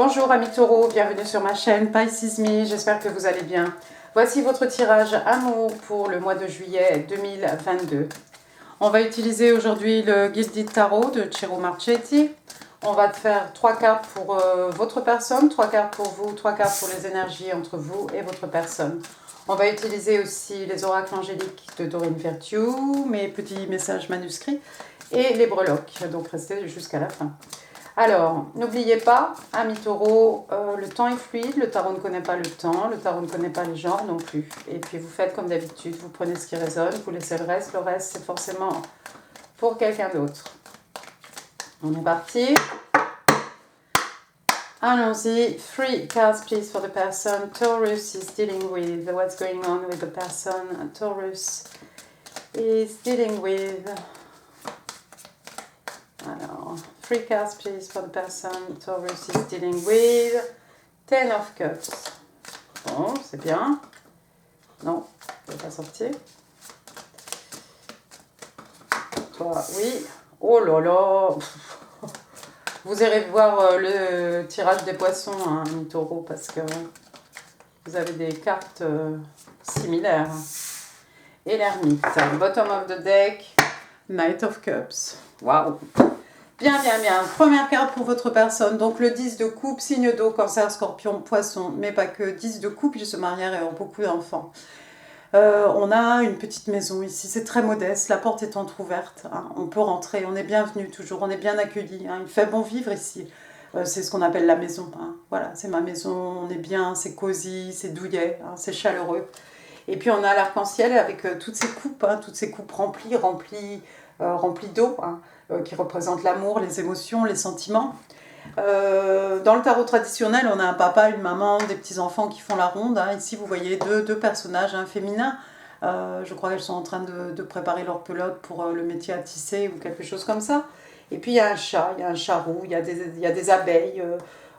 Bonjour amis taureaux, bienvenue sur ma chaîne Pisces Me, j'espère que vous allez bien. Voici votre tirage amour pour le mois de juillet 2022. On va utiliser aujourd'hui le Gilded Tarot de Ciro Marchetti. On va faire 3 cartes pour votre personne, 3 cartes pour vous, 3 cartes pour les énergies entre vous et votre personne. On va utiliser aussi les oracles angéliques de Doreen Virtue, mes petits messages manuscrits et les breloques, donc restez jusqu'à la fin. Alors, n'oubliez pas, amis taureaux, le temps est fluide, le tarot ne connaît pas le temps, le tarot ne connaît pas les genres non plus. Et puis vous faites comme d'habitude, vous prenez ce qui résonne, vous laissez le reste c'est forcément pour quelqu'un d'autre. On est parti. Allons-y. 3 cards please for the person Taurus is dealing with. What's going on with the person Taurus is dealing with. Alors, 3 cards please for the person Taurus is dealing with. 10 of Cups. Bon, c'est bien. Non, ça ne va pas sortir. Toi, oui. Oh là là. Vous irez voir le tirage des poissons, hein, taureau, parce que vous avez des cartes similaires. Et l'ermite. Bottom of the deck. Knight of Cups. Waouh. Bien, bien, bien. Première carte pour votre personne. Donc le 10 de coupe, signe d'eau, cancer, scorpion, poisson, mais pas que. 10 de coupe, ils se marièrent et ont beaucoup d'enfants. On a une petite maison ici, c'est très modeste, la porte est entrouverte, hein. On peut rentrer, on est bienvenu toujours, on est bien accueilli, hein. Il fait bon vivre ici, c'est ce qu'on appelle la maison, hein. Voilà, c'est ma maison, on est bien, c'est cosy, c'est douillet, hein, c'est chaleureux. Et puis on a l'arc-en-ciel avec toutes ces coupes, hein, toutes ces coupes remplies d'eau, hein, qui représentent l'amour, les émotions, les sentiments. Dans le tarot traditionnel, on a un papa, une maman, des petits-enfants qui font la ronde, hein. Ici, vous voyez deux personnages, hein, féminins. Je crois qu'elles sont en train de préparer leur pelote pour le métier à tisser ou quelque chose comme ça. Et puis, il y a un chat, il y a un charroux, il y a des abeilles.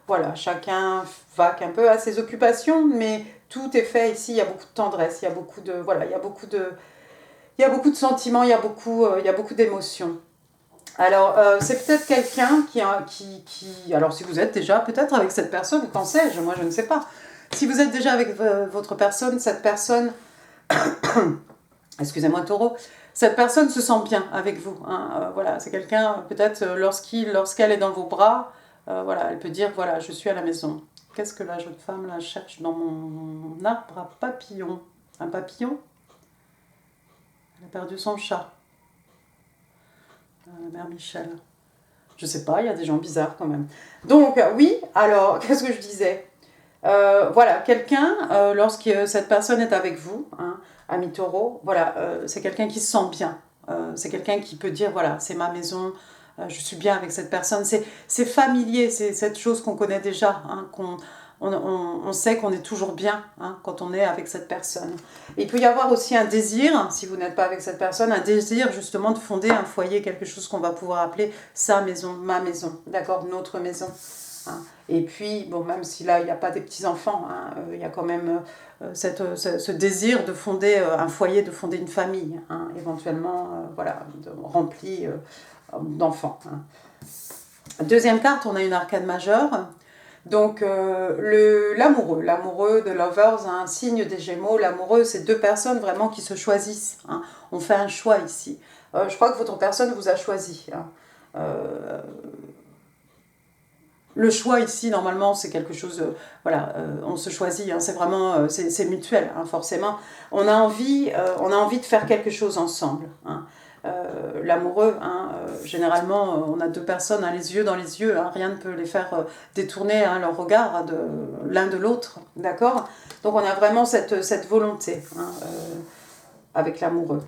Voilà, chacun vaque un peu à ses occupations, mais tout est fait ici. Il y a beaucoup de tendresse, il y a beaucoup de, voilà, il y a beaucoup de sentiments, il y a beaucoup d'émotions. Alors, c'est peut-être quelqu'un qui... Alors, si vous êtes déjà peut-être avec cette personne, qu'en sais-je, moi je ne sais pas. Si vous êtes déjà avec votre personne, cette personne... Excusez-moi, taureau. Cette personne se sent bien avec vous, hein. Voilà, c'est quelqu'un, peut-être, lorsqu'elle est dans vos bras, voilà, elle peut dire, voilà, je suis à la maison. Qu'est-ce que la jeune femme là cherche dans mon arbre à papillon? Un papillon? Elle a perdu son chat. La mère Michel. Je sais pas, il y a des gens bizarres quand même. Donc, oui, alors, qu'est-ce que je disais? Voilà, quelqu'un, lorsque cette personne est avec vous, hein, ami taureau, voilà, c'est quelqu'un qui se sent bien. C'est quelqu'un qui peut dire, voilà, c'est ma maison, je suis bien avec cette personne. C'est familier, c'est cette chose qu'on connaît déjà, hein, on sait qu'on est toujours bien, hein, quand on est avec cette personne. Et il peut y avoir aussi un désir, si vous n'êtes pas avec cette personne, un désir justement de fonder un foyer, quelque chose qu'on va pouvoir appeler sa maison, ma maison, d'accord, notre maison. Hein. Et puis, bon, même si là, il n'y a pas des petits-enfants, hein, il y a quand même ce désir de fonder un foyer, de fonder une famille, hein, éventuellement, voilà, rempli d'enfants. Hein. Deuxième carte, on a une arcane majeure. Donc l'amoureux de Lovers, un signe des Gémeaux, l'amoureux, c'est deux personnes vraiment qui se choisissent, hein. On fait un choix ici. Je crois que votre personne vous a choisi, hein. Le choix ici, normalement, c'est quelque chose, voilà, on se choisit, hein, c'est vraiment, c'est mutuel, hein, forcément. On a envie de faire quelque chose ensemble, hein. L'amoureux, hein, généralement, on a deux personnes, hein, les yeux dans les yeux, hein, rien ne peut les faire détourner, hein, leur regard, hein, l'un de l'autre, d'accord? Donc on a vraiment cette volonté, hein, avec l'amoureux.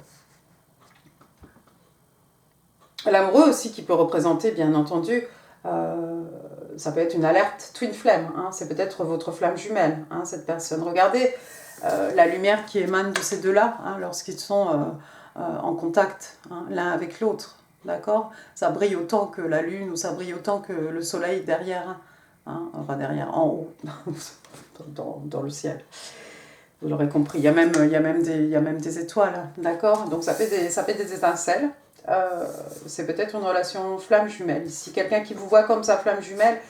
L'amoureux aussi qui peut représenter, bien entendu, ça peut être une alerte twin flame, hein, c'est peut-être votre flamme jumelle, hein, cette personne. Regardez la lumière qui émane de ces deux-là, hein, lorsqu'ils sont en contact, hein, l'un avec l'autre, d'accord? Ça brille autant que la lune ou ça brille autant que le soleil derrière, hein, enfin derrière, en haut, dans le ciel. Vous l'aurez compris, il y a même des étoiles, d'accord? Donc ça fait des étincelles. C'est peut-être une relation flamme jumelle ici. Quelqu'un qui vous voit comme sa flamme jumelle,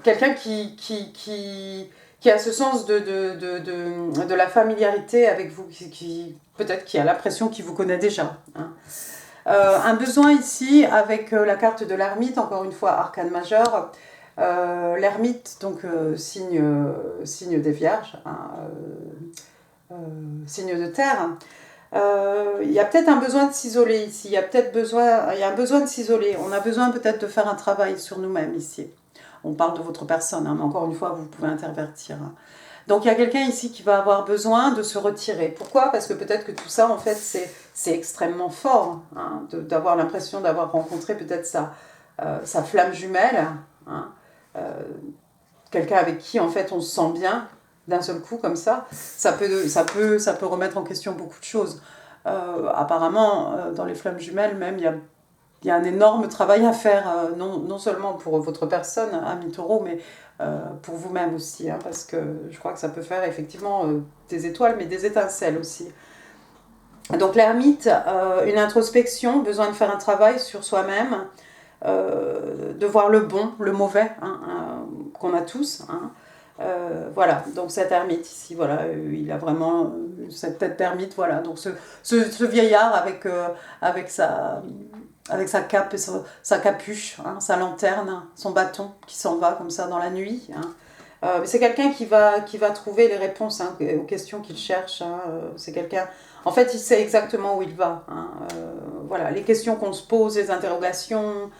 quelqu'un qui a ce sens de la familiarité avec vous, peut-être qui a l'impression qu'il vous connaît déjà. Hein. Un besoin ici avec la carte de l'ermite, encore une fois arcane majeur. L'ermite, donc signe des vierges, hein, signe de terre. Il y a peut-être un besoin de s'isoler ici, il y a un besoin de s'isoler. On a besoin peut-être de faire un travail sur nous-mêmes ici. On parle de votre personne, hein, mais encore une fois, vous pouvez intervertir. Donc il y a quelqu'un ici qui va avoir besoin de se retirer. Pourquoi? Parce que peut-être que tout ça, en fait, c'est extrêmement fort, hein, d'avoir l'impression d'avoir rencontré peut-être sa flamme jumelle, hein, quelqu'un avec qui, en fait, on se sent bien d'un seul coup, comme ça peut remettre en question beaucoup de choses. Apparemment, dans les flammes jumelles, même, il y a un énorme travail à faire, non seulement pour votre personne, ami taureau, mais pour vous-même aussi, hein, parce que je crois que ça peut faire effectivement des étoiles, mais des étincelles aussi. Donc l'ermite, une introspection, besoin de faire un travail sur soi-même, de voir le bon, le mauvais, hein, qu'on a tous. Hein. Voilà, donc cet ermite ici, voilà, il a vraiment cette tête d'ermite, voilà. Donc ce vieillard avec sa cape et sa capuche, hein, sa lanterne, son bâton qui s'en va comme ça dans la nuit. Hein. C'est quelqu'un qui va trouver les réponses, hein, aux questions qu'il cherche. Hein. C'est quelqu'un, en fait, il sait exactement où il va. Hein. Voilà, les questions qu'on se pose, les interrogations,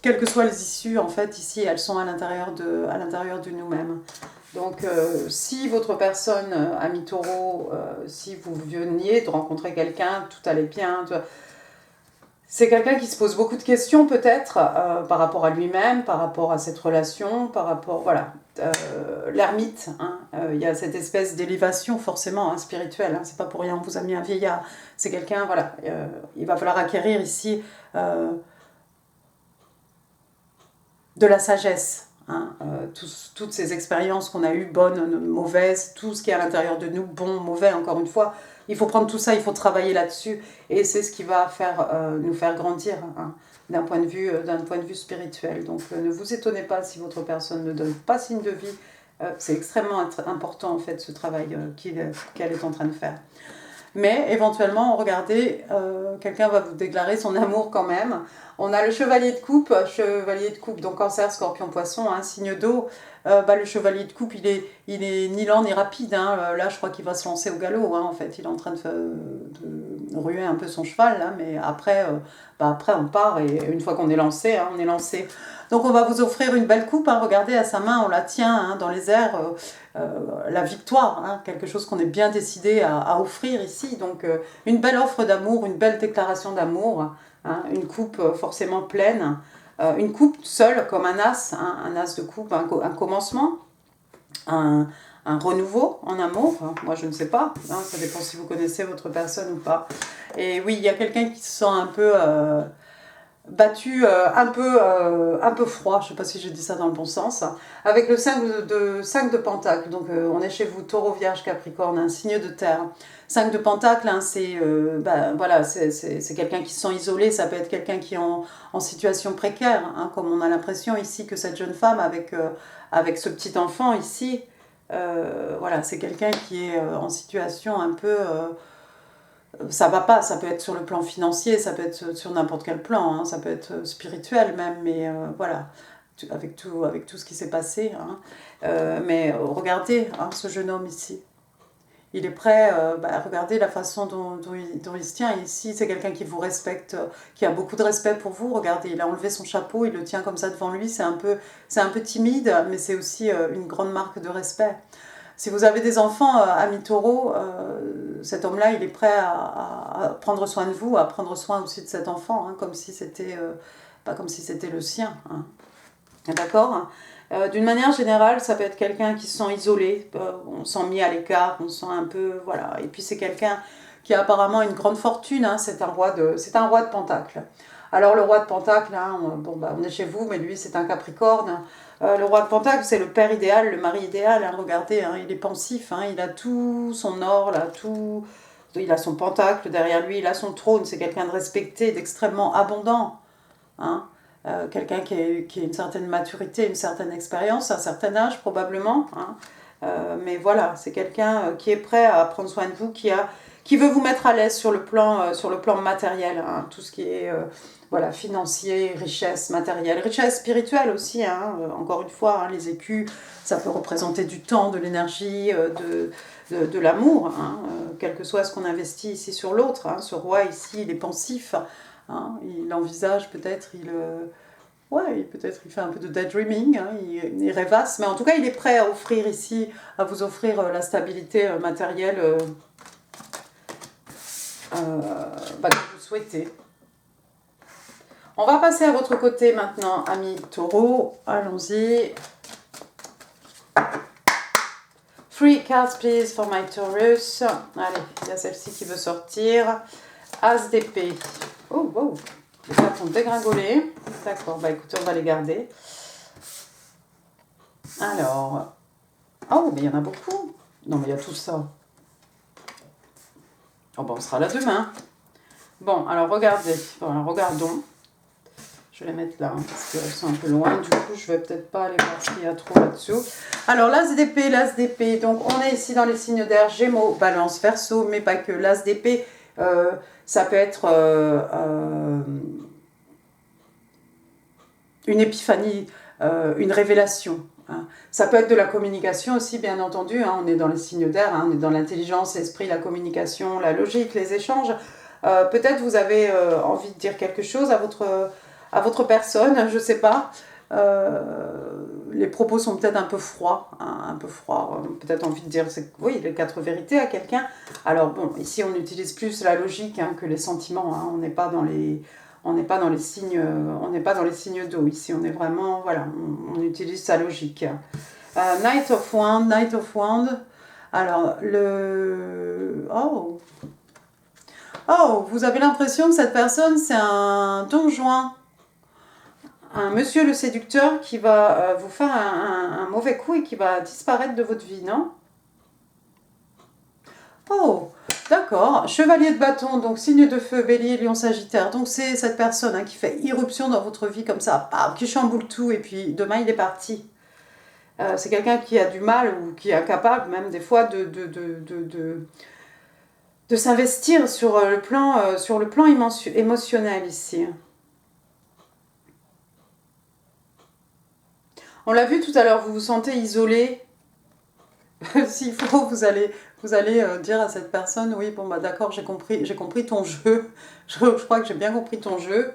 quelles que soient les issues, en fait, ici, elles sont à l'intérieur de nous-mêmes. Donc, si votre personne, ami taureau, si vous veniez de rencontrer quelqu'un, tout allait bien, c'est quelqu'un qui se pose beaucoup de questions peut-être par rapport à lui-même, par rapport à cette relation, par rapport, voilà. L'ermite, hein, il y a cette espèce d'élévation forcément, hein, spirituelle, hein, c'est pas pour rien, on vous a mis un vieillard, c'est quelqu'un, voilà, il va falloir acquérir ici de la sagesse. Hein, toutes ces expériences qu'on a eues, bonnes, mauvaises, tout ce qui est à l'intérieur de nous, bon, mauvais, encore une fois, il faut prendre tout ça, il faut travailler là-dessus, et c'est ce qui va nous faire grandir, hein, d'un point de vue spirituel. Donc ne vous étonnez pas si votre personne ne donne pas signe de vie, c'est extrêmement important en fait ce travail qu'elle est en train de faire. Mais éventuellement, regardez, quelqu'un va vous déclarer son amour quand même. On a le chevalier de coupe, donc cancer, scorpion, poisson, hein, signe d'eau. Le chevalier de coupe, il est ni lent ni rapide. Hein. Là, je crois qu'il va se lancer au galop. Hein, en fait, il est en train de ruer un peu son cheval. Là, mais après, on part. Et une fois qu'on est lancé, hein, on est lancé. Donc, on va vous offrir une belle coupe. Hein. Regardez, à sa main, on la tient, hein, dans les airs. La victoire, hein, quelque chose qu'on est bien décidé à offrir ici. Donc, une belle offre d'amour, une belle déclaration d'amour. Hein, une coupe forcément pleine. Une coupe seule, comme un as, hein, un as de coupe, un commencement, un renouveau en amour. Moi, je ne sais pas, hein, ça dépend si vous connaissez votre personne ou pas. Et oui, il y a quelqu'un qui se sent un peu battu, un peu froid, je ne sais pas si j'ai dit ça dans le bon sens, avec le 5 de Pentacle. Donc, on est chez vous, Taureau, Vierge, Capricorne, un signe de terre. 5 de Pentacle, hein, c'est voilà, c'est quelqu'un qui se sent isolé, ça peut être quelqu'un qui est en situation précaire, hein, comme on a l'impression ici que cette jeune femme avec ce petit enfant ici, voilà, c'est quelqu'un qui est en situation un peu... ça va pas, ça peut être sur le plan financier, ça peut être sur n'importe quel plan, hein, ça peut être spirituel même, mais voilà, avec tout ce qui s'est passé. Hein. Mais regardez, hein, ce jeune homme ici. Il est prêt, regardez la façon dont il se tient. Ici, c'est quelqu'un qui vous respecte, qui a beaucoup de respect pour vous. Regardez, il a enlevé son chapeau, il le tient comme ça devant lui. C'est un peu timide, mais c'est aussi une grande marque de respect. Si vous avez des enfants, amis taureau, cet homme-là, il est prêt à prendre soin de vous, à prendre soin aussi de cet enfant, hein, comme si c'était le sien. Hein. D'accord ? D'une manière générale, ça peut être quelqu'un qui se sent isolé, on se sent mis à l'écart, on se sent un peu... Voilà. Et puis c'est quelqu'un qui a apparemment une grande fortune, hein, c'est un roi de Pentacle. Alors le roi de Pentacle, hein, on est chez vous, mais lui c'est un Capricorne. Le roi de Pentacle, c'est le père idéal, le mari idéal. Hein, regardez, hein, il est pensif, hein, il a tout son or, là, tout... Il a son pentacle derrière lui, il a son trône, c'est quelqu'un de respecté, d'extrêmement abondant. Hein. quelqu'un qui a une certaine maturité, une certaine expérience, un certain âge probablement. Hein. Mais voilà, c'est quelqu'un qui est prêt à prendre soin de vous, qui veut vous mettre à l'aise sur le plan matériel, hein, tout ce qui est voilà, financier, richesse matérielle, richesse spirituelle aussi, hein, encore une fois, hein, les écus, ça peut représenter du temps, de l'énergie, de l'amour, hein, quel que soit ce qu'on investit ici sur l'autre. Hein, ce roi ici, il est pensif, hein, il envisage peut-être, peut-être il fait un peu de daydreaming, hein, il rêvasse, mais en tout cas il est prêt à offrir ici, à vous offrir la stabilité matérielle que vous souhaitez. On va passer à votre côté maintenant, amis taureaux. Allons-y. 3 cards please for my Taurus. Allez, il y a celle-ci qui veut sortir. As d'épée. Oh, wow. Les cartes sont dégringolées. D'accord, bah écoutez, on va les garder. Alors. Oh, mais il y en a beaucoup. Non, mais il y a tout ça. Oh, bah on sera là demain. Bon, alors regardez. Voilà, regardons. Je vais les mettre là, hein, parce qu'elles sont un peu loin. Du coup, je vais peut-être pas aller voir ce qu'il y a trop là-dessous. Alors, l'as d'épée. Donc, on est ici dans les signes d'air, Gémeaux, Balance, Verseau, mais pas que. L'as d'épée, ça peut être une épiphanie, une révélation. Hein. Ça peut être de la communication aussi, bien entendu. Hein. On est dans les signes d'air, hein, on est dans l'intelligence, l'esprit, la communication, la logique, les échanges. Peut-être vous avez envie de dire quelque chose à votre personne, je ne sais pas. Les propos sont peut-être un peu froids, hein, un peu froids. Peut-être envie de dire, oui, les 4 vérités à quelqu'un. Alors bon, ici on utilise plus la logique hein, que les sentiments. Hein. On n'est pas dans les signes, d'eau. Ici, on est vraiment, voilà, on utilise sa logique. Knight of Wand. Alors oh, vous avez l'impression que cette personne c'est un Don Juan. Un monsieur le séducteur qui va vous faire un mauvais coup et qui va disparaître de votre vie, non? Oh, d'accord. Chevalier de bâton, donc signe de feu, bélier, lion, sagittaire. Donc c'est cette personne hein, qui fait irruption dans votre vie comme ça, qui chamboule tout et puis demain il est parti. C'est quelqu'un qui a du mal ou qui est incapable même des fois de s'investir sur le plan émotionnel ici. On l'a vu tout à l'heure, vous vous sentez isolé. S'il faut, vous allez dire à cette personne, oui, bon, bah d'accord, j'ai compris ton jeu. Je crois que j'ai bien compris ton jeu.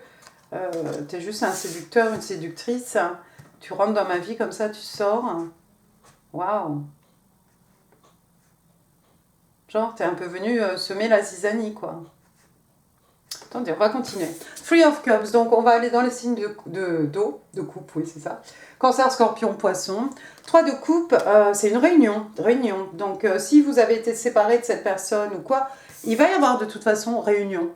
T'es juste un séducteur, une séductrice. Tu rentres dans ma vie comme ça, tu sors. Waouh. Genre, t'es un peu venu semer la zizanie, quoi. Attendez, on va continuer. 3 of Cups, donc on va aller dans les signes d'eau, de coupe, oui, c'est ça. Cancer, Scorpion, Poisson. 3 de coupe, c'est une réunion. Donc, si vous avez été séparé de cette personne ou quoi, il va y avoir de toute façon réunion.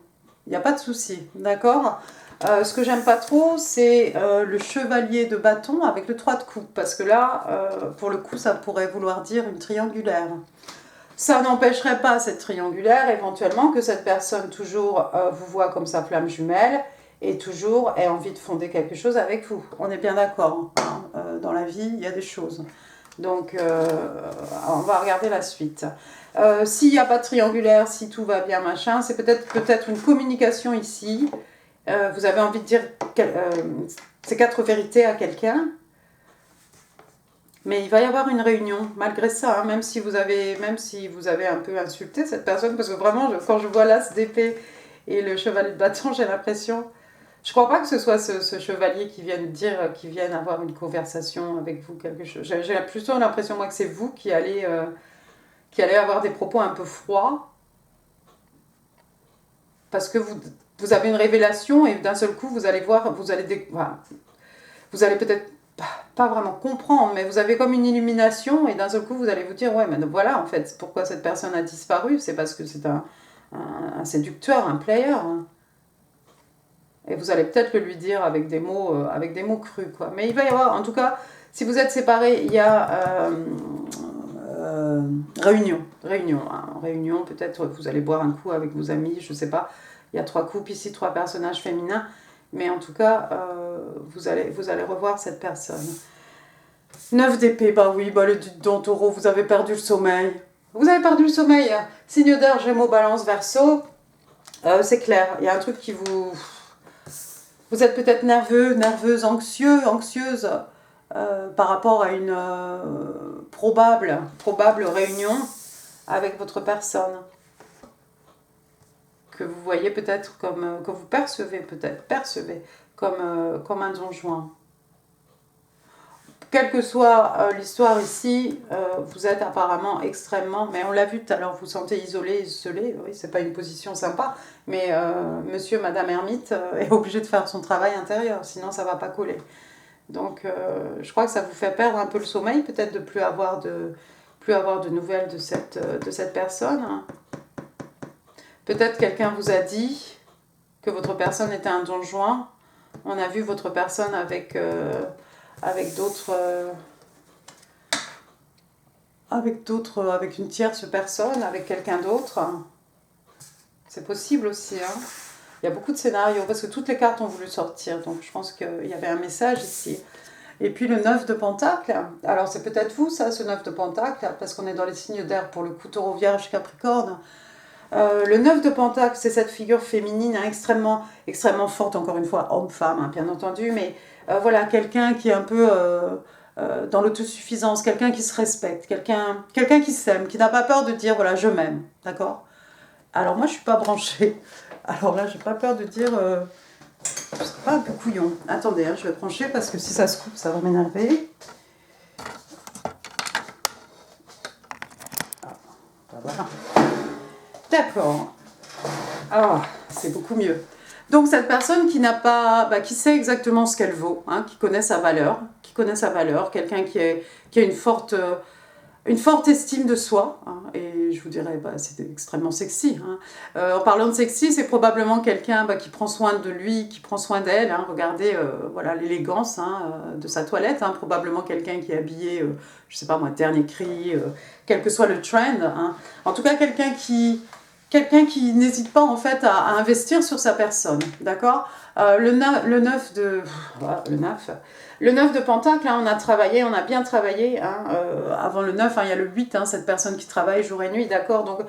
Il n'y a pas de souci, d'accord. Ce que j'aime pas trop, c'est le chevalier de bâton avec le 3 de coupe, parce que là, pour le coup, ça pourrait vouloir dire une triangulaire. Ça n'empêcherait pas cette triangulaire, éventuellement, que cette personne toujours vous voit comme sa flamme jumelle et toujours ait envie de fonder quelque chose avec vous. On est bien d'accord. Hein, dans la vie, il y a des choses. Donc, on va regarder la suite. S'il n'y a pas de triangulaire, si tout va bien, machin, c'est peut-être une communication ici. Vous avez envie de dire ces 4 vérités à quelqu'un. Mais il va y avoir une réunion, malgré ça, hein, même si vous avez un peu insulté cette personne, parce que vraiment, quand je vois l'as d'épée et le chevalier de bâton, j'ai l'impression... Je crois pas que ce soit ce chevalier qui vienne avoir une conversation avec vous, quelque chose. J'ai plutôt l'impression, moi, que c'est vous qui allez avoir des propos un peu froids, parce que vous avez une révélation et d'un seul coup, vous allez peut-être pas vraiment comprendre, mais vous avez comme une illumination et d'un seul coup vous allez vous dire ouais mais voilà en fait pourquoi cette personne a disparu, c'est parce que c'est un séducteur, un player, hein. Et vous allez peut-être le lui dire avec des mots crus quoi. Mais il va y avoir, en tout cas, si vous êtes séparés, il y a réunion, hein. Réunion, peut-être vous allez boire un coup avec vos amis, je sais pas. Il y a 3 couples ici, 3 personnages féminins. Mais en tout cas, vous allez revoir cette personne. 9 d'épée, bah oui, bah le don taureau, vous avez perdu le sommeil. Vous avez perdu le sommeil, hein. Signe d'air, Gémeaux, Balance, Verseau. C'est clair, il y a un truc qui vous... Vous êtes peut-être nerveux, nerveuse, anxieux, anxieuse par rapport à une probable réunion avec votre personne. Que vous voyez peut-être comme... que vous percevez comme un don juin. Quelle que soit l'histoire ici, vous êtes apparemment extrêmement, mais on l'a vu tout à l'heure, vous vous sentez isolé, isolé, oui, c'est pas une position sympa, mais monsieur, madame ermite est obligé de faire son travail intérieur, sinon ça va pas coller. Donc je crois que ça vous fait perdre un peu le sommeil, peut-être de plus avoir de nouvelles de cette personne. Peut-être quelqu'un vous a dit que votre personne était un don juin. On a vu votre personne avec d'autres, avec une tierce personne, avec quelqu'un d'autre. C'est possible aussi, hein. Il y a beaucoup de scénarios, parce que toutes les cartes ont voulu sortir, donc je pense qu'il y avait un message ici. Et puis le 9 de Pentacle, alors c'est peut-être vous ça, ce 9 de Pentacle, parce qu'on est dans les signes d'air pour le coup, Taureau, Vierge, Capricorne. Le 9 de Pentacle, c'est cette figure féminine hein, extrêmement forte, encore une fois, homme-femme, hein, bien entendu, mais voilà, quelqu'un qui est un peu dans l'autosuffisance, quelqu'un qui se respecte, quelqu'un qui s'aime, qui n'a pas peur de dire, voilà, je m'aime, d'accord? Alors moi, je suis pas branchée. Alors là, j'ai pas peur de dire, je serais pas un peu couillon. Attendez, hein, je vais brancher parce que si ça se coupe, ça va m'énerver. Voilà. D'accord. Ah, c'est beaucoup mieux. Donc cette personne qui n'a pas, qui sait exactement ce qu'elle vaut, hein, qui connaît sa valeur, quelqu'un qui a une forte estime de soi, hein, et je vous dirais, c'est extrêmement sexy. Hein. En parlant de sexy, c'est probablement quelqu'un qui prend soin de lui, qui prend soin d'elle. Hein. Regardez, voilà l'élégance hein, de sa toilette. Hein. Probablement quelqu'un qui est habillé, je sais pas moi, dernier cri, quel que soit le trend. Hein. En tout cas, quelqu'un qui n'hésite pas en fait à investir sur sa personne, d'accord le 9 de... Voilà, le 9 de Pentacle, hein, on a bien travaillé. Hein, avant le 9, hein, il y a le 8, hein, cette personne qui travaille jour et nuit, d'accord. Donc,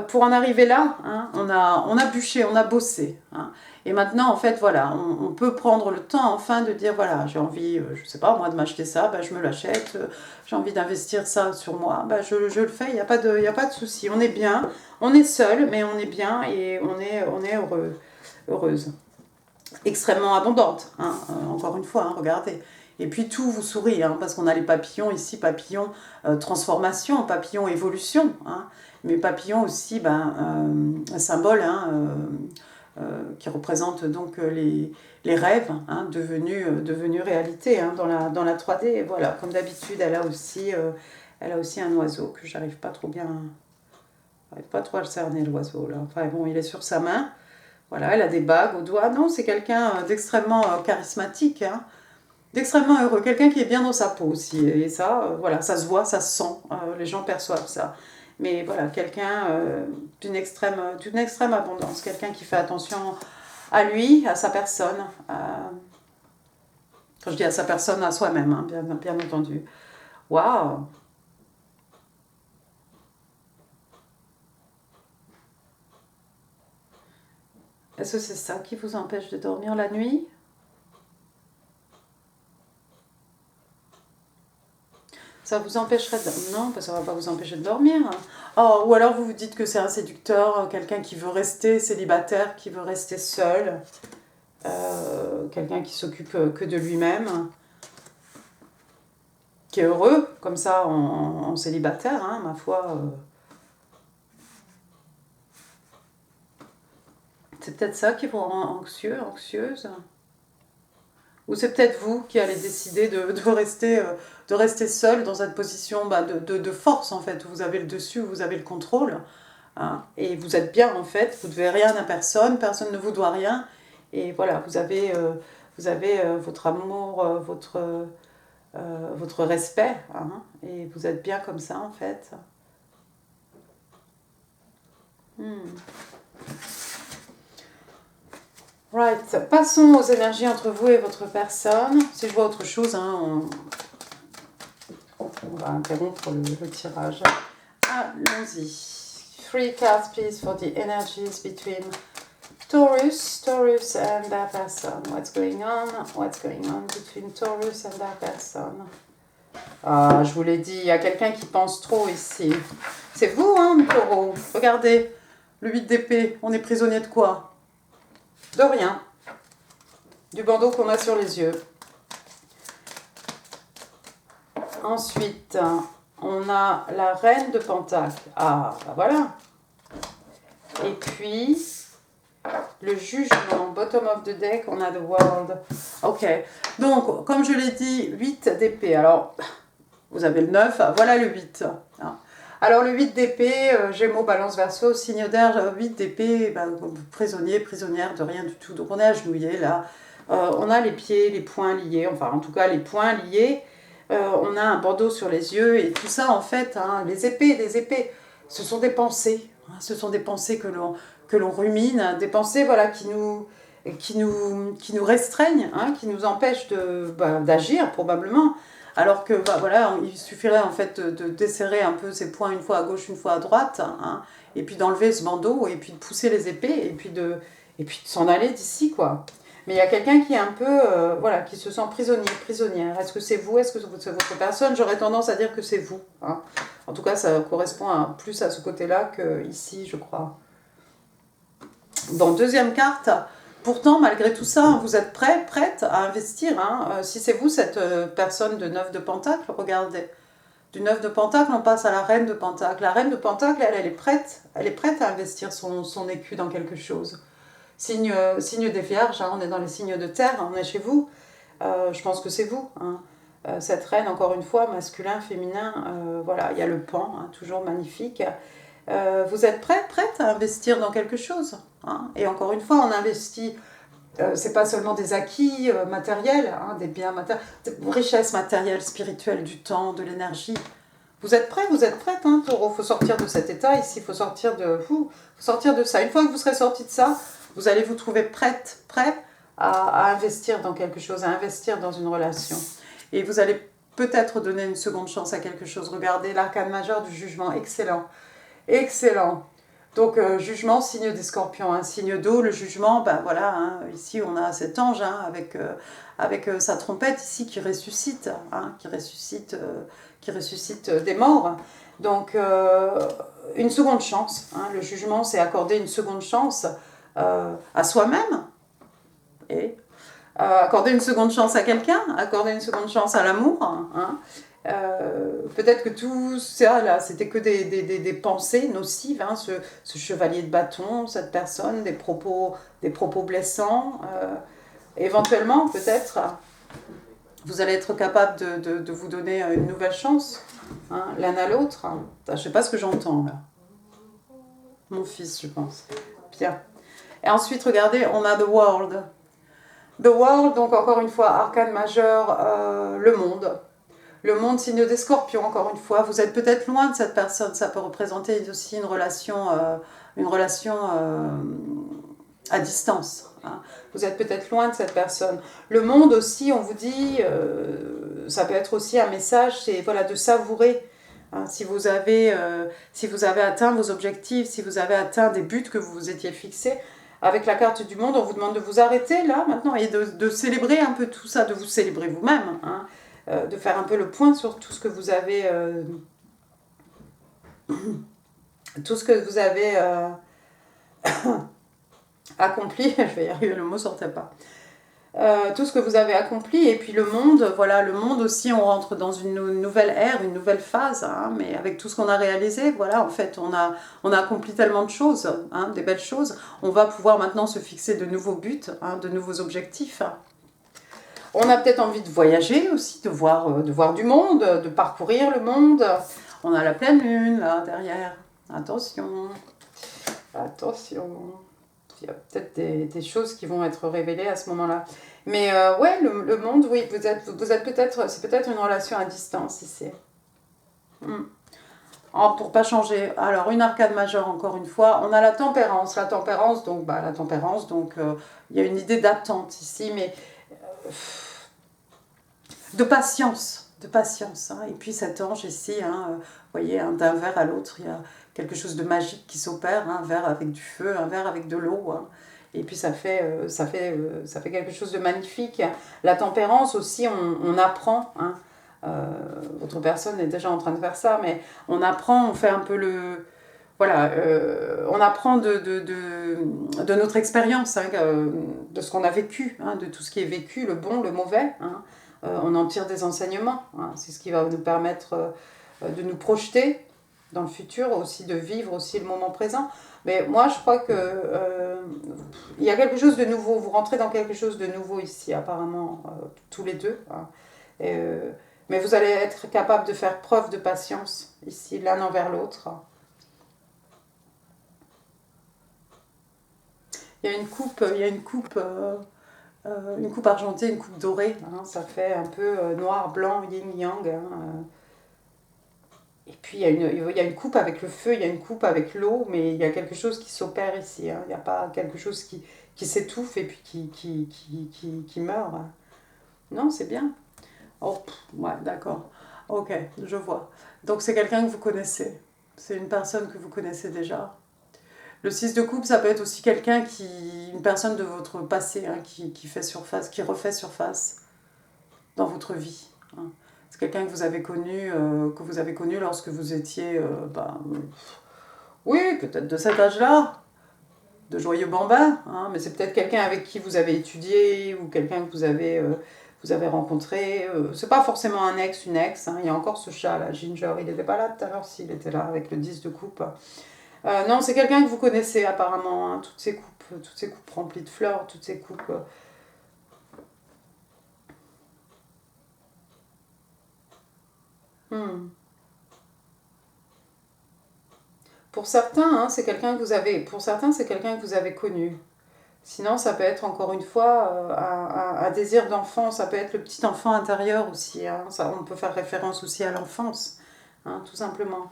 pour en arriver là, hein, on a bûché, on a bossé. Hein, et maintenant, en fait, voilà, on peut prendre le temps, enfin, de dire, voilà, j'ai envie, je sais pas, moi, de m'acheter ça, je me l'achète. J'ai envie d'investir ça sur moi, je le fais, il n'y a pas de souci. On est bien, on est seul, mais on est bien et on est heureuse. Extrêmement abondante, hein, encore une fois, hein, regardez. Et puis tout vous sourit, hein, parce qu'on a les papillons ici, papillons transformation, papillons évolution, hein, mais papillons aussi, un symbole hein, qui représente donc les rêves hein, devenus réalité hein, dans la 3D. Et voilà, comme d'habitude, elle a aussi un oiseau que j'arrive pas trop à le cerner, l'oiseau là. Enfin bon, il est sur sa main. Voilà, elle a des bagues au doigt. Non, c'est quelqu'un d'extrêmement charismatique, hein, d'extrêmement heureux, quelqu'un qui est bien dans sa peau aussi. Et ça, voilà, ça se voit, ça se sent, les gens perçoivent ça. Mais voilà, quelqu'un d'une extrême abondance, quelqu'un qui fait attention à lui, à sa personne. Quand je dis à sa personne, à soi-même, hein, bien entendu. Waouh! Est-ce que c'est ça qui vous empêche de dormir la nuit? Ça vous empêcherait de... Non, ça ne va pas vous empêcher de dormir. Oh, ou alors vous vous dites que c'est un séducteur, quelqu'un qui veut rester célibataire, qui veut rester seul, quelqu'un qui s'occupe que de lui-même, qui est heureux, comme ça, en célibataire, hein, ma foi. C'est peut-être ça qui vous rend anxieux, anxieuse. Ou c'est peut-être vous qui allez décider de rester seul dans cette position de force, en fait, où vous avez le dessus, où vous avez le contrôle. Hein, et vous êtes bien, en fait, vous ne devez rien à personne, personne ne vous doit rien. Et voilà, vous avez votre amour, votre respect. Hein, et vous êtes bien comme ça, en fait. Right, passons aux énergies entre vous et votre personne. Si je vois autre chose, hein, on va interrompre le tirage. Allons-y. 3 cards, please, for the energies between Taurus and their person. What's going on? What's going on between Taurus and their person? Ah, je vous l'ai dit, il y a quelqu'un qui pense trop ici. C'est vous, hein, Taureau? Regardez, le 8 d'épée. On est prisonnier de quoi? De rien. Du bandeau qu'on a sur les yeux. Ensuite, on a la reine de Pentacle. Ah, bah voilà. Et puis, le jugement, bottom of the deck, on a the world. Ok, donc, comme je l'ai dit, 8 d'épée. Alors, vous avez le 9, voilà le 8. Alors, le 8 d'épée, Gémeaux, Balance, Verseau, signe d'air, 8 d'épée, prisonnier, prisonnière de rien du tout. Donc, on est agenouillé là. On a les pieds, les poings liés, enfin, en tout cas, les poings liés. On a un bandeau sur les yeux et tout ça, en fait, hein, les épées, ce sont des pensées. Hein, ce sont des pensées que l'on rumine, des pensées voilà, qui nous restreignent, hein, qui nous empêchent d'agir probablement. Alors que voilà, il suffirait en fait de desserrer un peu ses poings une fois à gauche, une fois à droite, hein, et puis d'enlever ce bandeau, et puis de pousser les épées, et puis de s'en aller d'ici, quoi. Mais il y a quelqu'un qui est un peu, voilà, qui se sent prisonnier, prisonnière. Est-ce que c'est vous? Est-ce que c'est votre personne? J'aurais tendance à dire que c'est vous. Hein. En tout cas, ça correspond plus à ce côté-là qu'ici, je crois. Dans deuxième carte, pourtant, malgré tout ça, vous êtes prête à investir. Hein. Si c'est vous, cette personne de 9 de Pentacle, regardez. Du 9 de Pentacle, on passe à la Reine de Pentacle. La Reine de Pentacle, elle est prête à investir son écu dans quelque chose. Signe des Vierges, hein, on est dans les signes de terre, on est chez vous. Je pense que c'est vous. Hein. Cette reine, encore une fois, masculin, féminin, voilà, il y a le pan, hein, toujours magnifique. Vous êtes prête à investir dans quelque chose. Hein. Et encore une fois, on investit, c'est pas seulement des acquis matériels, hein, des biens matériels, des richesses matérielles, spirituelles, du temps, de l'énergie. Vous êtes prête, hein, Taureau. Il faut sortir de cet état ici, il faut sortir de ça. Une fois que vous serez sorti de ça, vous allez vous trouver prêt à investir dans quelque chose, à investir dans une relation. Et vous allez peut-être donner une seconde chance à quelque chose. Regardez l'arcane majeur du jugement, excellent. Excellent. Donc, jugement, signe des scorpions, hein, signe d'eau, le jugement, ben voilà, hein, ici on a cet ange hein, avec sa trompette ici qui ressuscite, hein, qui ressuscite des morts. Donc, une seconde chance. Hein, le jugement, c'est accorder une seconde chance à soi-même et accorder une seconde chance à quelqu'un, accorder une seconde chance à l'amour. Hein, peut-être que tout ça là, c'était que des pensées nocives, hein, ce chevalier de bâton, cette personne, des propos blessants. Éventuellement, peut-être, vous allez être capable de vous donner une nouvelle chance, hein, l'un à l'autre. Je ne sais pas ce que j'entends là. Mon fils, je pense. Bien. Et ensuite, regardez, on a The World. The World, donc encore une fois, arcane majeur, le monde. Le monde, signe des scorpions, encore une fois. Vous êtes peut-être loin de cette personne. Ça peut représenter aussi une relation à distance. Hein. Vous êtes peut-être loin de cette personne. Le monde aussi, on vous dit, ça peut être aussi un message, c'est voilà, de savourer. Hein, si vous avez atteint vos objectifs, si vous avez atteint des buts que vous vous étiez fixés, avec la carte du monde, on vous demande de vous arrêter là maintenant et de célébrer un peu tout ça, de vous célébrer vous-même, hein, de faire un peu le point sur tout ce que vous avez, accompli. Je vais y arriver, le mot sortait pas. Tout ce que vous avez accompli, et puis le monde, voilà, le monde aussi, on rentre dans une nouvelle ère, une nouvelle phase, hein, mais avec tout ce qu'on a réalisé, voilà, en fait, on a accompli tellement de choses, hein, des belles choses, on va pouvoir maintenant se fixer de nouveaux buts, hein, de nouveaux objectifs. On a peut-être envie de voyager aussi, de voir du monde, de parcourir le monde. On a la pleine lune, là, derrière. Attention, attention. Il y a peut-être des choses qui vont être révélées à ce moment-là. Mais ouais, le monde, oui, vous êtes peut-être, c'est peut-être une relation à distance ici. Oh, pour pas changer. Alors, une arcade majeure, encore une fois. On a la tempérance. La tempérance, donc, il y a une idée d'attente ici, mais de patience. De patience. Hein. Et puis, cet ange ici, hein, vous voyez, hein, d'un verre à l'autre, il y a quelque chose de magique qui s'opère. Hein, un verre avec du feu, un verre avec de l'eau. Hein. Et puis, ça fait quelque chose de magnifique. La tempérance aussi, on apprend. Hein. Votre personne est déjà en train de faire ça, mais on apprend, on fait un peu le... Voilà, on apprend de notre expérience, hein, de ce qu'on a vécu, hein, de tout ce qui est vécu, le bon, le mauvais. Hein. On en tire des enseignements. Hein. C'est ce qui va nous permettre de nous projeter dans le futur, aussi de vivre aussi le moment présent. Mais moi, je crois que il y a quelque chose de nouveau. Vous rentrez dans quelque chose de nouveau ici, apparemment, tous les deux. Hein. Et, mais vous allez être capable de faire preuve de patience ici, l'un envers l'autre. Il y a une coupe argentée, une coupe dorée. Hein, ça fait un peu noir, blanc, yin, yang. Hein. Et puis il y a une coupe avec le feu, il y a une coupe avec l'eau, mais il y a quelque chose qui s'opère ici. Hein. Il n'y a pas quelque chose qui s'étouffe et puis qui meurt. Hein. Non, c'est bien. Oh, ouais, d'accord. Ok, je vois. Donc c'est quelqu'un que vous connaissez. C'est une personne que vous connaissez déjà. Le 6 de coupe, ça peut être aussi une personne de votre passé, hein, qui fait surface, qui refait surface dans votre vie. Hein. C'est quelqu'un que vous avez connu lorsque vous étiez, oui, peut-être de cet âge-là, de joyeux bambins, hein, mais c'est peut-être quelqu'un avec qui vous avez étudié ou quelqu'un que vous avez rencontré. C'est pas forcément un ex, une ex. Hein. Il y a encore ce chat là, Ginger, il n'était pas là tout à l'heure, s'il était là avec le 10 de coupe. Non, c'est quelqu'un que vous connaissez apparemment, hein, toutes ces coupes remplies de fleurs, toutes ces coupes. Hmm. Pour certains, hein, pour certains, c'est quelqu'un que vous avez connu. Sinon, ça peut être encore une fois un désir d'enfant, ça peut être le petit enfant intérieur aussi. Hein, ça, on peut faire référence aussi à l'enfance, hein, tout simplement.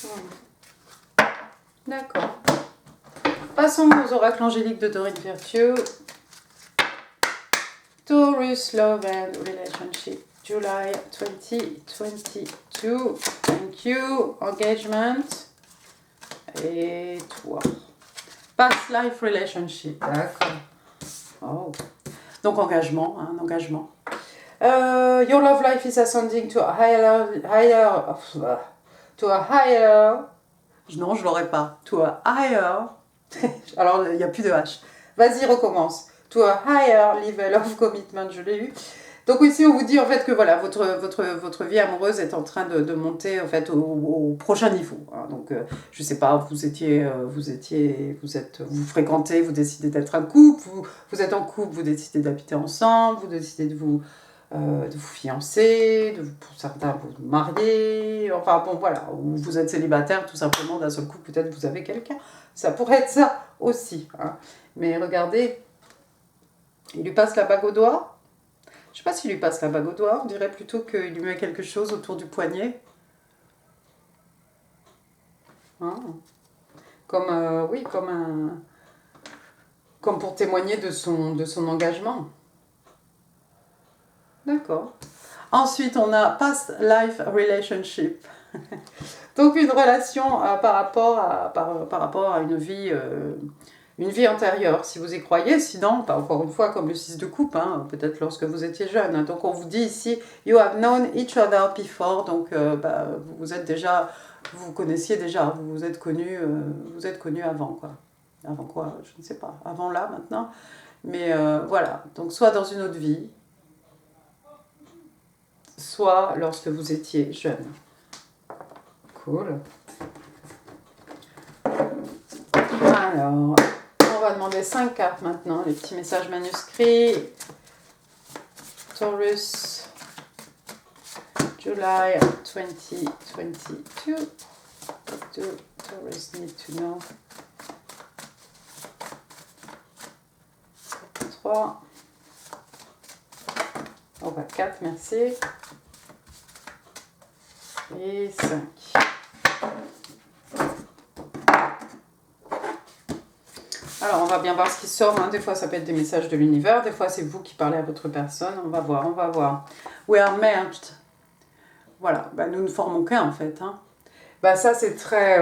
Hmm. D'accord. Passons aux oracles angéliques de Dorine Virtue. Taurus, Love and Relationship, July 2022. Thank you. Engagement. Et toi. Past Life Relationship. D'accord. Oh. Donc engagement, hein, engagement. Your love life is ascending to a higher. Non, je l'aurais pas. To a higher. Alors, il n'y a plus de H. Vas-y, recommence. To a higher level of commitment, je l'ai eu. Donc ici, on vous dit en fait que voilà, votre vie amoureuse est en train de monter en fait au prochain niveau. Hein. Donc, je sais pas, vous fréquentez, vous décidez d'être un couple, vous êtes en couple, vous décidez d'habiter ensemble, vous décidez de vous fiancer, pour certains vous marier, enfin bon voilà, ou vous êtes célibataire tout simplement, d'un seul coup peut-être vous avez quelqu'un. Ça pourrait être ça aussi. Hein. Mais regardez, il lui passe la bague au doigt. Je sais pas s'il lui passe la bague au doigt, on dirait plutôt qu'il lui met quelque chose autour du poignet. Hein. Comme, oui, comme pour témoigner de son engagement. D'accord. Ensuite, on a Past Life Relationship. Donc, une relation par rapport à une vie antérieure, si vous y croyez. Sinon, pas encore une fois, comme le 6 de coupe, hein, peut-être lorsque vous étiez jeune. Donc, on vous dit ici, you have known each other before. Donc, vous vous connaissiez déjà, vous vous êtes connus avant, quoi. Avant quoi? Je ne sais pas. Avant là, maintenant. Mais voilà. Donc, soit dans une autre vie, soit lorsque vous étiez jeune. Cool. Alors, on va demander 5 cartes maintenant, les petits messages manuscrits. Taurus, July 2022. What do Taurus need to know? 3. On va 4, merci. Et 5. Alors, on va bien voir ce qui sort. Hein. Des fois, ça peut être des messages de l'univers. Des fois, c'est vous qui parlez à votre personne. On va voir, on va voir. We are merged. Voilà, bah, nous ne formons qu'un, en fait. Hein. Bah, ça, c'est très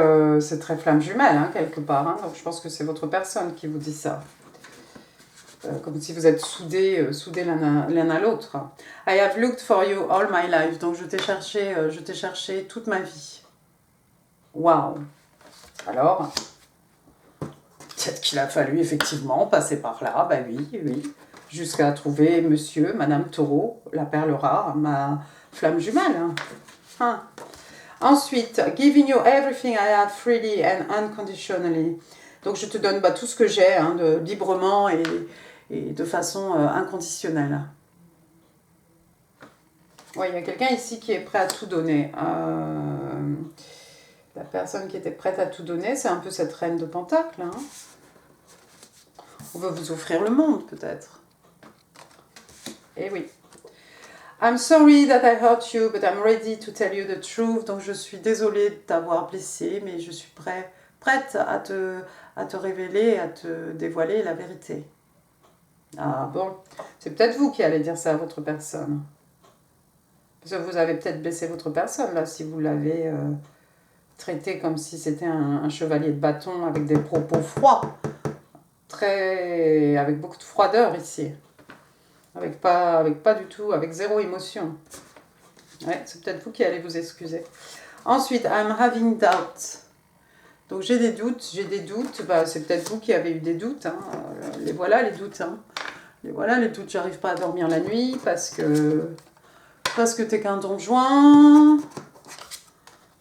flamme jumelle, hein, quelque part. Hein. Donc, je pense que c'est votre personne qui vous dit ça. Comme si vous êtes soudés l'un à l'autre. I have looked for you all my life. Donc, je t'ai cherché toute ma vie. Waouh. Alors, peut-être qu'il a fallu effectivement passer par là, bah oui, oui. Jusqu'à trouver monsieur, madame Taureau, la perle rare, ma flamme jumelle. Hein. Hein. Ensuite, giving you everything I have freely and unconditionally. Donc, je te donne tout ce que j'ai, hein, librement et de façon inconditionnelle. Oui, il y a quelqu'un ici qui est prêt à tout donner. La personne qui était prête à tout donner, c'est un peu cette reine de Pentacle. Hein. On veut vous offrir le monde, peut-être. Eh oui. I'm sorry that I hurt you, but I'm ready to tell you the truth. Donc, je suis désolée de t'avoir blessé, mais je suis prête à te révéler, à te dévoiler la vérité. Ah bon, c'est peut-être vous qui allez dire ça à votre personne. Parce que vous avez peut-être blessé votre personne, là, si vous l'avez traité comme si c'était un chevalier de bâton avec des propos froids. Avec beaucoup de froideur ici. Avec pas du tout, avec zéro émotion. Ouais, c'est peut-être vous qui allez vous excuser. Ensuite, I'm having doubt. Donc j'ai des doutes, bah, c'est peut-être vous qui avez eu des doutes. Hein. Les voilà les doutes. Hein. Les voilà les doutes, j'arrive pas à dormir la nuit parce que t'es qu'un don joint,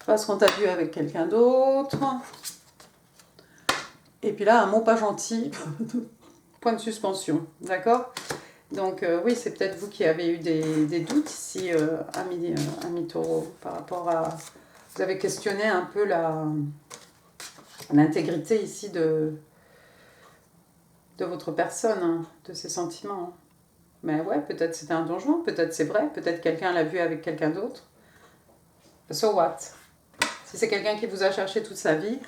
parce qu'on t'a vu avec quelqu'un d'autre. Et puis là, un mot pas gentil, point de suspension, d'accord? Donc oui, c'est peut-être vous qui avez eu des doutes ici, ami Taureau, par rapport à... Vous avez questionné un peu l'intégrité ici de votre personne, hein, de ses sentiments. Mais ouais, peut-être c'était un donjon, peut-être c'est vrai, peut-être quelqu'un l'a vu avec quelqu'un d'autre. So what? Si c'est quelqu'un qui vous a cherché toute sa vie,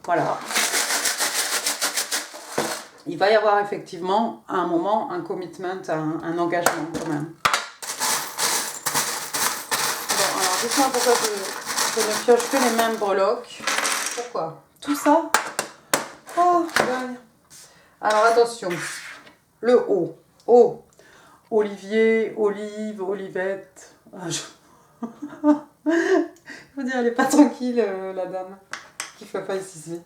voilà. Il va y avoir effectivement à un moment un commitment, un engagement quand même. Bon, alors dites-moi pourquoi je ne pioche que les mêmes breloques. Pourquoi? Tout ça? Oh, ouais. Alors attention, le O. O. Olivier, Olive, Olivette. Ah, je veux dire, elle n'est pas tranquille, la dame qui fait pas ici.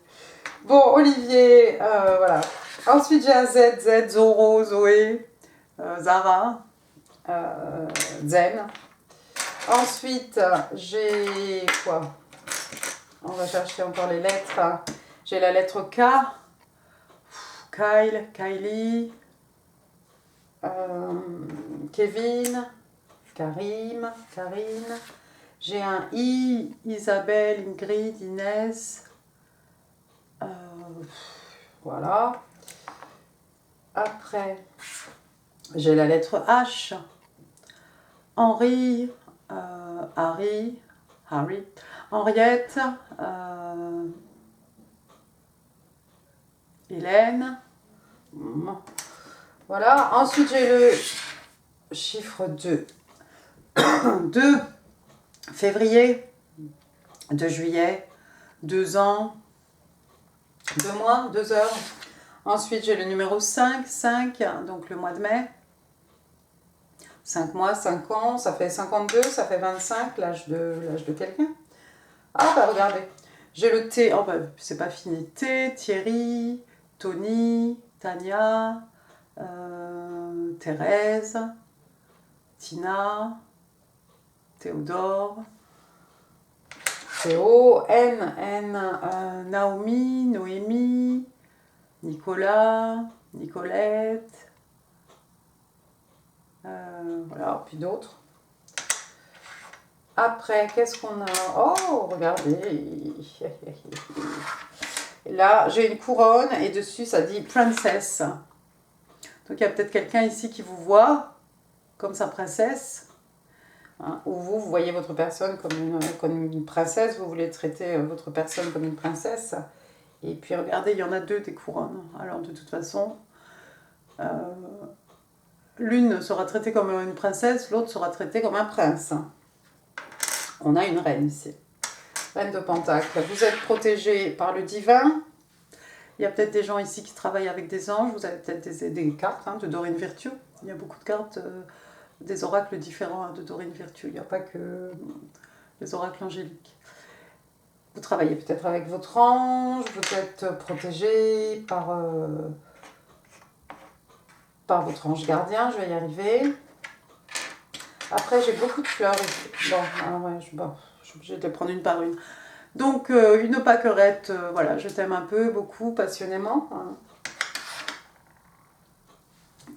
Bon, Olivier, voilà. Ensuite, j'ai un Z, Zoro, Zoé, Zara, Zen. Ensuite, j'ai quoi? On va chercher encore les lettres. J'ai la lettre K, Kyle, Kylie, Kevin, Karim, Karine. J'ai un I, Isabelle, Ingrid, Inès. Voilà. Après, j'ai la lettre H. Henri, Harry, Henriette, Hélène. Voilà. Ensuite, j'ai le chiffre 2. 2 février, 2 juillet, 2 ans, 2 mois, 2 heures. Ensuite, j'ai le numéro 5, donc le mois de mai. 5 mois, 5 ans, ça fait 52, ça fait 25, l'âge de quelqu'un. Ah, bah regardez, j'ai le T, oh bah c'est pas fini. T, Thierry, Tony, Tania, Thérèse, Tina, Théodore, Théo, Naomi, Noémie, Nicolas, Nicolette, voilà, puis d'autres. Après, qu'est-ce qu'on a? Oh, regardez. Là, j'ai une couronne et dessus, ça dit Princess. Donc il y a peut-être quelqu'un ici qui vous voit comme sa princesse, hein, ou vous voyez votre personne comme une princesse, vous voulez traiter votre personne comme une princesse. Et puis regardez, il y en a deux des couronnes. Alors de toute façon, l'une sera traitée comme une princesse, l'autre sera traitée comme un prince. On a une reine ici. Reine de Pentacle. Vous êtes protégé par le divin. Il y a peut-être des gens ici qui travaillent avec des anges. Vous avez peut-être des cartes de Dorine Virtue. Il y a beaucoup de cartes, des oracles différents de Dorine Virtue. Il n'y a pas que les oracles angéliques. Vous travaillez peut-être avec votre ange. Vous êtes protégé par votre ange gardien. Je vais y arriver. Après, j'ai beaucoup de fleurs ici. Bon, alors ouais, je suis obligée de les prendre une par une. Donc, une paquerette, voilà, je t'aime un peu, beaucoup, passionnément. Hein.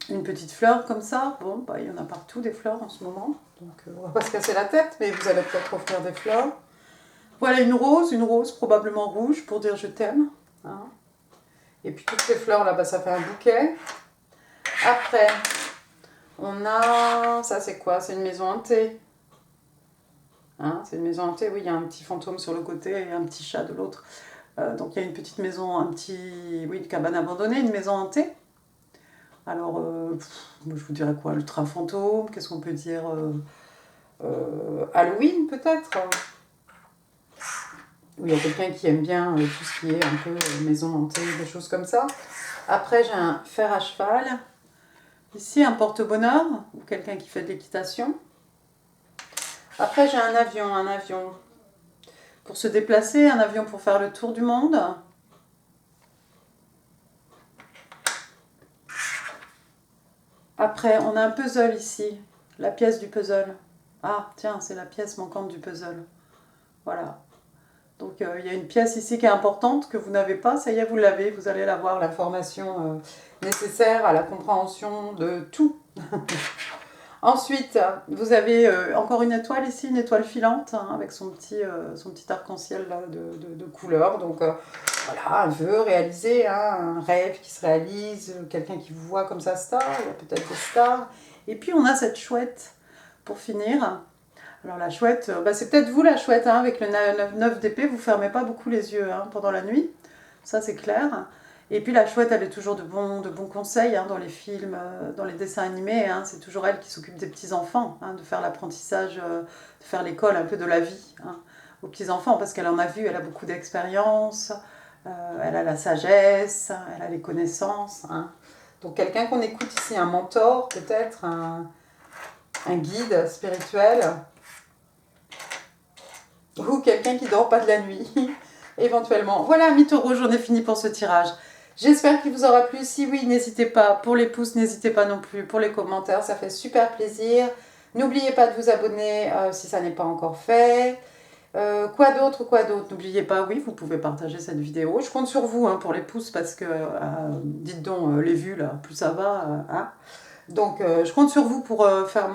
Une petite fleur comme ça. Bon, bah, il y en a partout des fleurs en ce moment. Donc, on va pas se casser la tête, mais vous allez peut-être offrir des fleurs. Voilà une rose probablement rouge pour dire je t'aime. Hein. Et puis toutes ces fleurs là, bah, ça fait un bouquet. Après, on a... Ça c'est quoi? C'est une maison hantée. Hein, c'est une maison hantée, oui, il y a un petit fantôme sur le côté et un petit chat de l'autre. Donc il y a une petite maison, une cabane abandonnée, une maison hantée. Alors, je vous dirais quoi? Le train fantôme, qu'est-ce qu'on peut dire? Halloween peut-être? Oui, il y a quelqu'un qui aime bien tout ce qui est un peu maison hantée, des choses comme ça. Après, j'ai un fer à cheval. Ici, un porte-bonheur, ou quelqu'un qui fait de l'équitation. Après, j'ai un avion pour se déplacer, un avion pour faire le tour du monde. Après, on a un puzzle ici, la pièce du puzzle. Ah, tiens, c'est la pièce manquante du puzzle. Voilà. Donc, il y a une pièce ici qui est importante, que vous n'avez pas. Ça y est, vous l'avez. Vous allez avoir l'information nécessaire à la compréhension de tout. Ensuite, vous avez encore une étoile ici, une étoile filante, hein, avec son petit arc-en-ciel de couleurs. Donc voilà, un vœu réalisé, hein, un rêve qui se réalise, quelqu'un qui vous voit comme ça star, il y a peut-être des stars. Et puis on a cette chouette pour finir. Alors la chouette, c'est peut-être vous la chouette, hein, avec le 9 d'épée, vous ne fermez pas beaucoup les yeux pendant la nuit, ça c'est clair. Et puis la chouette, elle est toujours de bons conseils dans les films, dans les dessins animés. Hein. C'est toujours elle qui s'occupe des petits-enfants, de faire l'apprentissage, de faire l'école un peu de la vie aux petits-enfants, parce qu'elle en a vu, elle a beaucoup d'expérience, elle a la sagesse, elle a les connaissances. Hein. Donc quelqu'un qu'on écoute ici, un mentor peut-être, un guide spirituel, ou quelqu'un qui ne dort pas de la nuit, éventuellement. Voilà, amis taureaux, j'en ai fini pour ce tirage. J'espère qu'il vous aura plu. Si oui, n'hésitez pas. Pour les pouces, n'hésitez pas non plus. Pour les commentaires, ça fait super plaisir. N'oubliez pas de vous abonner si ça n'est pas encore fait. Quoi d'autre? N'oubliez pas, oui, vous pouvez partager cette vidéo. Je compte sur vous pour les pouces parce que, dites donc, les vues, là, plus ça va. Hein. Donc, je compte sur vous pour faire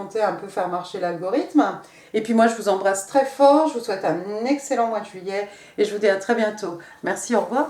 marcher l'algorithme. Et puis moi, je vous embrasse très fort. Je vous souhaite un excellent mois de juillet et je vous dis à très bientôt. Merci, au revoir.